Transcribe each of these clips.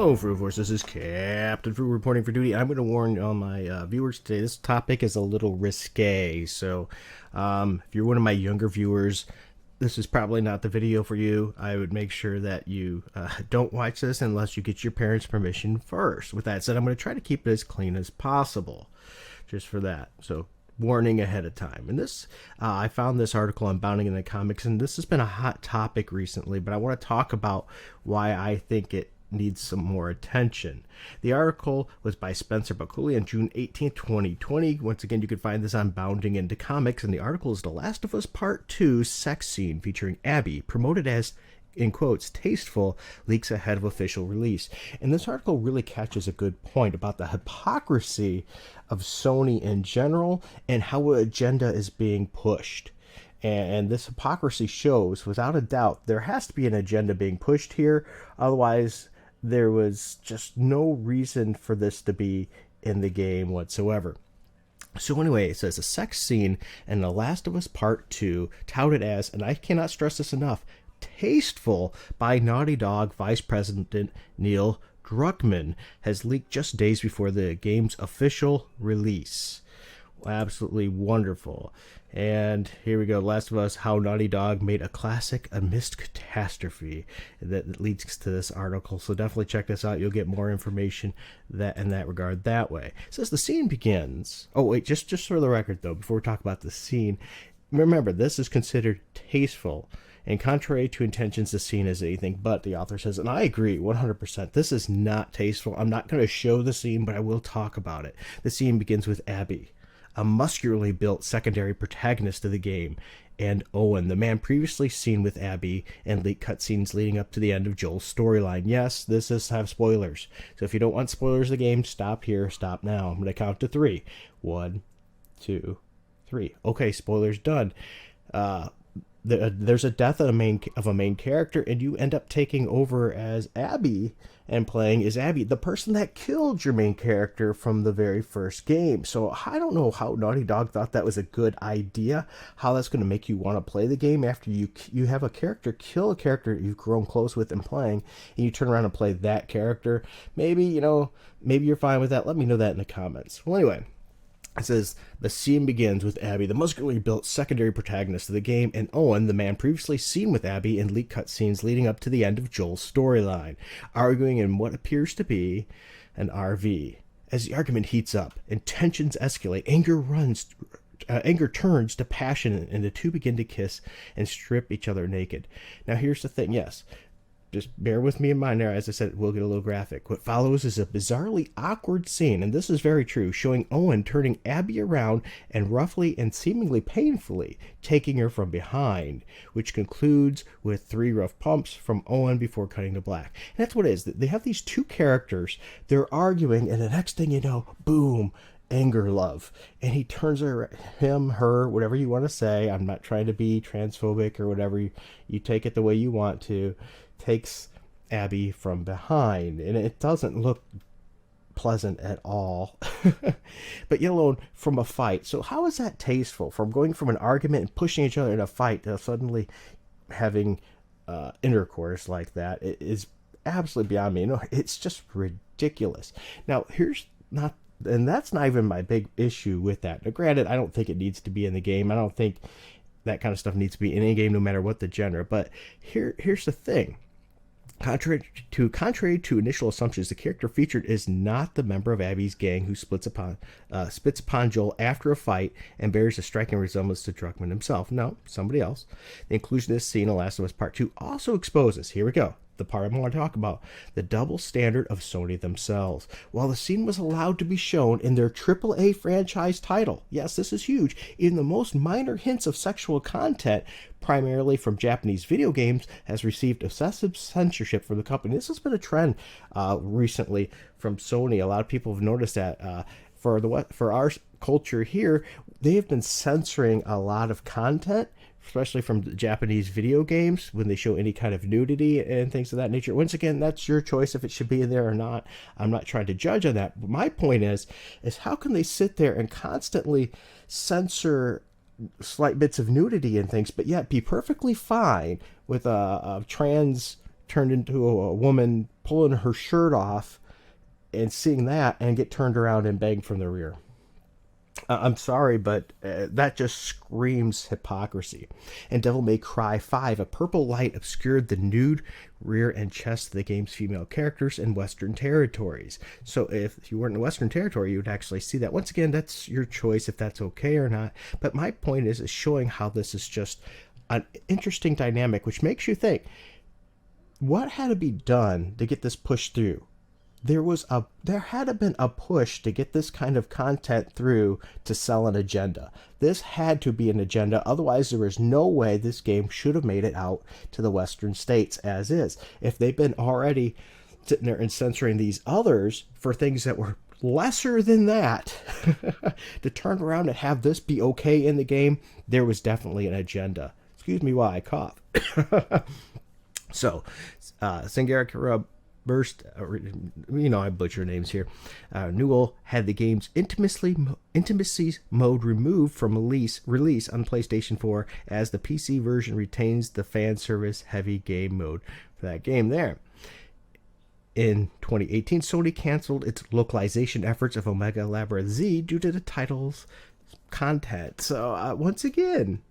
Hello, Fruit Force. This is Captain Fruit reporting for duty. I'm going to warn all my viewers today. This topic is a little risque, so if you're one of my younger viewers, this is probably not the video for you. I would make sure that you don't watch this unless you get your parents' permission first. With that said, I'm going to try to keep it as clean as possible, just for that. So warning ahead of time. And this, I found this article on Bounding in the Comics, and this has been a hot topic recently, but I want to talk about why I think it needs some more attention. The article was by Spencer Buckley on June 18th, 2020. Once again, you can find this on Bounding into Comics, and the article is The Last of Us Part 2 sex scene featuring Abby, promoted as, in quotes, tasteful, leaks ahead of official release. And this article really catches a good point about the hypocrisy of Sony in general and how an agenda is being pushed. And this hypocrisy shows, without a doubt, there has to be an agenda being pushed here. Otherwise, there was just no reason for this to be in the game whatsoever. So anyway, it says a sex scene in The Last of Us Part 2, touted as, and I cannot stress this enough, tasteful by NaughtyDog Vice President Neil Druckmann, has leaked just days before the game's official release. Absolutely wonderful. And here we go. Last of Us, how Naughty Dog made a classic amidst catastrophe. That leads to this article. So definitely check this out. You'll get more information that in that regard that way. It says the scene begins. Oh wait, just for the record though, before we talk about the scene, remember this is considered tasteful. And contrary to intentions, the scene is anything but, the author says, and I agree 100%. This is not tasteful. I'm not going to show the scene, but I will talk about it. The scene begins with Abby, a muscularly built secondary protagonist of the game, and Owen, the man previously seen with Abby, and leaked cutscenes leading up to the end of Joel's storyline. Yes, this does have spoilers. So if you don't want spoilers of the game, stop here, stop now. I'm going to count to 3. 1, 2, 3. Okay, spoilers done. There's a death of a main character, and you end up taking over as Abby and playing as Abby, the person that killed your main character from the very first game. So I don't know how Naughty Dog thought that was a good idea, how that's going to make you want to play the game after you have a character kill a character you've grown close with and playing, and you turn around and play that character. Maybe you're fine with that. Let me know that in the comments. Well, anyway, it says, the scene begins with Abby, the muscularly built secondary protagonist of the game, and Owen, the man previously seen with Abby in leaked cutscenes leading up to the end of Joel's storyline, arguing in what appears to be an RV. As the argument heats up and tensions escalate, anger turns to passion, and the two begin to kiss and strip each other naked. Now here's the thing, yes, just bear with me in mind there. As I said, we'll get a little graphic. What follows is a bizarrely awkward scene, and this is very true, showing Owen turning Abby around and roughly and seemingly painfully taking her from behind, which concludes with 3 rough pumps from Owen before cutting to black. And that's what it is. They have these two characters. They're arguing, and the next thing you know, boom, anger love, and he turns her, whatever you want to say. I'm not trying to be transphobic or whatever. You take it the way you want to. Takes Abby from behind, and it doesn't look pleasant at all. But yet alone from a fight. So how is that tasteful? From going from an argument and pushing each other in a fight to suddenly having intercourse like that, it is absolutely beyond me. It's just ridiculous. Now and that's not even my big issue with that. Now, granted, I don't think it needs to be in the game. I don't think that kind of stuff needs to be in any game, no matter what the genre. But here's the thing. Contrary to initial assumptions, the character featured is not the member of Abby's gang who spits upon Joel after a fight and bears a striking resemblance to Druckmann himself. No, somebody else. The inclusion of this scene in Last of Us Part 2 also exposes, here we go, the part I want to talk about, the double standard of Sony themselves. While the scene was allowed to be shown in their AAA franchise title, yes, this is huge, in the most minor hints of sexual content, primarily from Japanese video games, has received excessive censorship from the company. This has been a trend recently from Sony. A lot of people have noticed that for our culture here, they have been censoring a lot of content, especially from Japanese video games, when they show any kind of nudity and things of that nature. Once again, that's your choice if it should be in there or not. I'm not trying to judge on that. But my point is how can they sit there and constantly censor slight bits of nudity and things, but yet be perfectly fine with a trans turned into a woman pulling her shirt off and seeing that and get turned around and banged from the rear. I'm sorry, but that just screams hypocrisy. And Devil May Cry 5, a purple light obscured the nude rear and chest of the game's female characters in Western territories. So if you weren't in Western territory, you would actually see that. Once again, that's your choice if that's okay or not. But my point is showing how this is just an interesting dynamic, which makes you think, what had to be done to get this pushed through? There had to been a push to get this kind of content through to sell an agenda. This had to be an agenda, otherwise there is no way this game should have made it out to the Western states as is. If they've been already sitting there and censoring these others for things that were lesser than that, to turn around and have this be okay in the game, there was definitely an agenda. Excuse me while I cough. So, Sangara Burst, I butcher names here. Newell had the game's intimacy mode removed from release on PlayStation 4, as the PC version retains the fan service heavy game mode for that game there. In 2018, Sony canceled its localization efforts of Omega Labyrinth Z due to the title's content. So once again,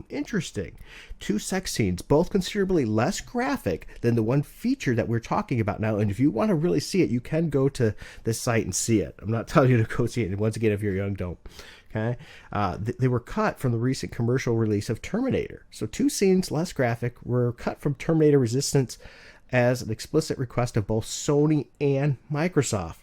interesting. 2 sex scenes, both considerably less graphic than the one feature that we're talking about now. And if you want to really see it, you can go to this site and see it. I'm not telling you to go see it. And once again, if you're young, don't. Okay. They were cut from the recent commercial release of Terminator. So 2 scenes, less graphic, were cut from Terminator Resistance as an explicit request of both Sony and Microsoft.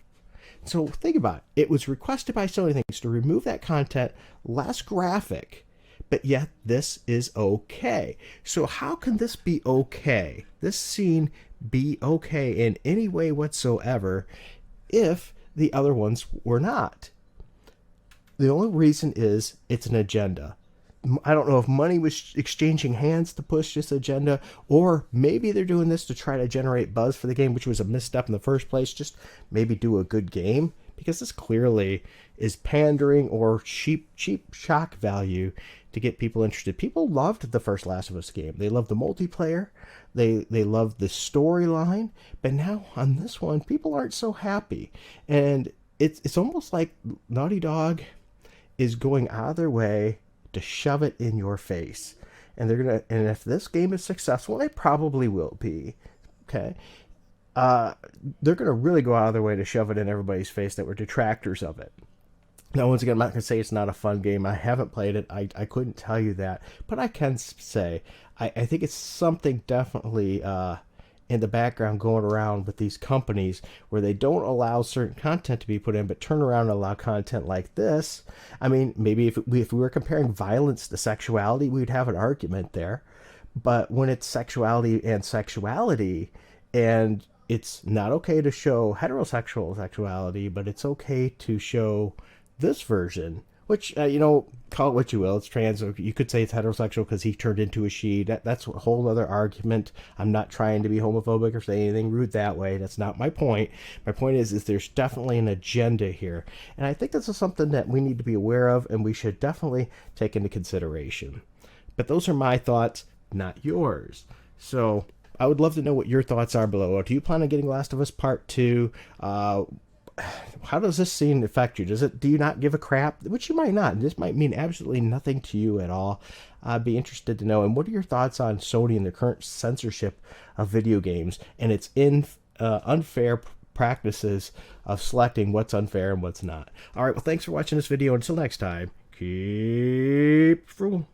So think about it. It was requested by Sony things to remove that content, less graphic, but yet this is okay. So how can this be okay? This scene be okay in any way whatsoever if the other ones were not? The only reason is it's an agenda. I don't know if money was exchanging hands to push this agenda, or maybe they're doing this to try to generate buzz for the game, which was a misstep in the first place. Just maybe do a good game, because this clearly is pandering or cheap shock value to get people interested. People loved the first Last of Us game. They loved the multiplayer. They loved the storyline. But now on this one, people aren't so happy. And it's almost like Naughty Dog is going out of their way to shove it in your face. And and if this game is successful, and it probably will be, okay, they're gonna really go out of their way to shove it in everybody's face that were detractors of it. Now, once again, I'm not going to say it's not a fun game. I haven't played it. I couldn't tell you that. But I can say I think it's something definitely in the background going around with these companies where they don't allow certain content to be put in, but turn around and allow content like this. I mean, maybe if we were comparing violence to sexuality, we'd have an argument there. But when it's sexuality, and it's not okay to show heterosexual sexuality, but it's okay to show this version, which, call it what you will. It's trans. You could say it's heterosexual because he turned into a she. That's a whole other argument. I'm not trying to be homophobic or say anything rude that way. That's not my point. My point is there's definitely an agenda here. And I think this is something that we need to be aware of and we should definitely take into consideration. But those are my thoughts, not yours. So I would love to know what your thoughts are below. Do you plan on getting Last of Us Part 2? How does this scene affect you? Do you not give a crap? Which you might not. This might mean absolutely nothing to you at all. I'd be interested to know. And what are your thoughts on Sony and the current censorship of video games and its unfair practices of selecting what's unfair and what's not? All right, well, thanks for watching this video. Until next time, keep frugal.